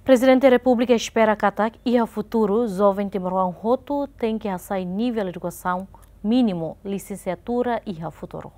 Presidente da República espera que e a futuro jovem Timor Roto tem que acessar nível de educação mínimo, licenciatura e a futuro.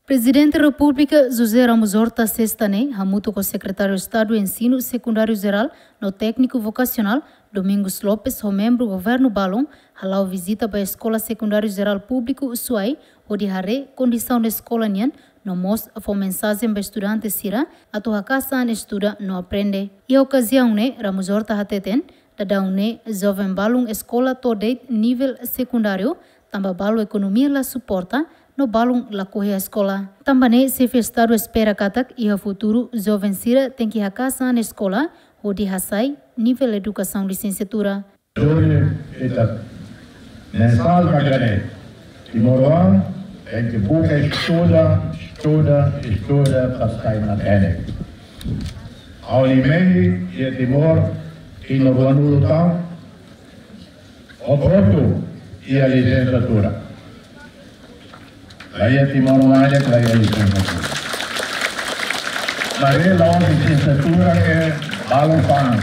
Presidente da República José Ramos Horta sexta-ne, junto com o secretário de Estado de Ensino Secundário Geral no Técnico Vocacional, Domingos Lopes, o membro do governo Balon, halau visita para a Escola Secundária Geral Público Suai, onde haré condição da escola nian, no mos a mensagem para estudantes sira, a tua casa estuda não aprende. E a ocasião ne, Ramos Horta hateten, da ne jovem Balon escola toda nível secundário, também Balon economia la suporta, no balão la corre a escola. Também se fez estado espera katak e a futuro jovem sira tem que a casa na escola onde hasai nível de educação licenciatura. Mensagem magane. Timor tem que buscar estuda para sair na terra. Ao limite de Timor e no ano lutão, o voto e a licenciatura. Aí Timor Maia que aí a licenciatura. Mas ele a licenciatura é balão.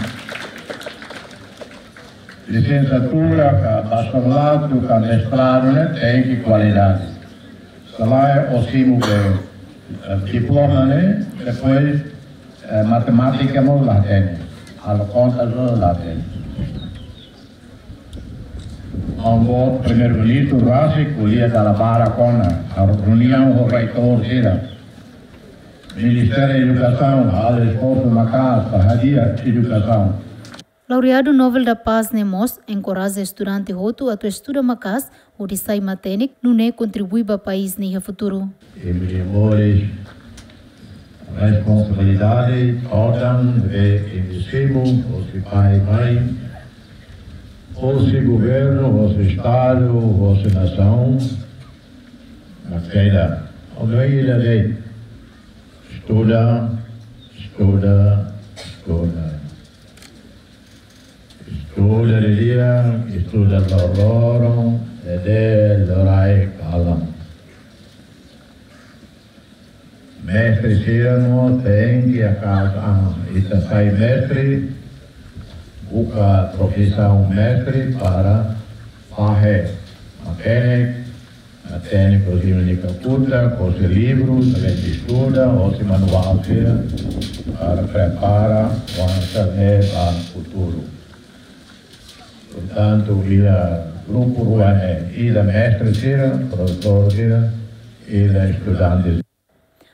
Licenciatura, bacharelado, mestrado, né, tem que qualidade. Salário o cimo de diploma, né, depois matemática não lá tem, a conta não lá tem. O primeiro-ministro Rassi colhia da Lavara com a reunião do reitor Sira. Ministério da Educação, a esposa Macas, a Radia Educação. Laureado Nobel da Paz Nemos encoraja estudante roto a estudar Macas, onde sai maténic, não contribui para o país nem o futuro. E memórias, responsabilidade, ordem, investimos, o pai e mãe, o governo, o Estado, a nação, mas queira, o meio da lei, estuda. Estuda de dia, estuda loro, lorai kalam. Mestre Sirano tem que a casa, e sai mestre, busca profissão mestre para fazer mecânico, cozinha culta, com os livros, a gente estuda, ou se manual para preparar para o futuro. Portanto, o grupo Ruané e da mestre Sira, professor Sira e da estudante.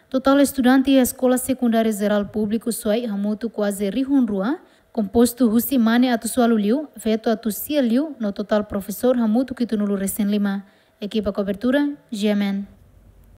Total estudante da Escola Secundária Geral Público Suai, hamutu quase rihun rua, composto Husimane Atusualu Liu, feito Atusia Liu, no total professor hamutu Kitunulu Recém Lima. Equipa cobertura, GMN.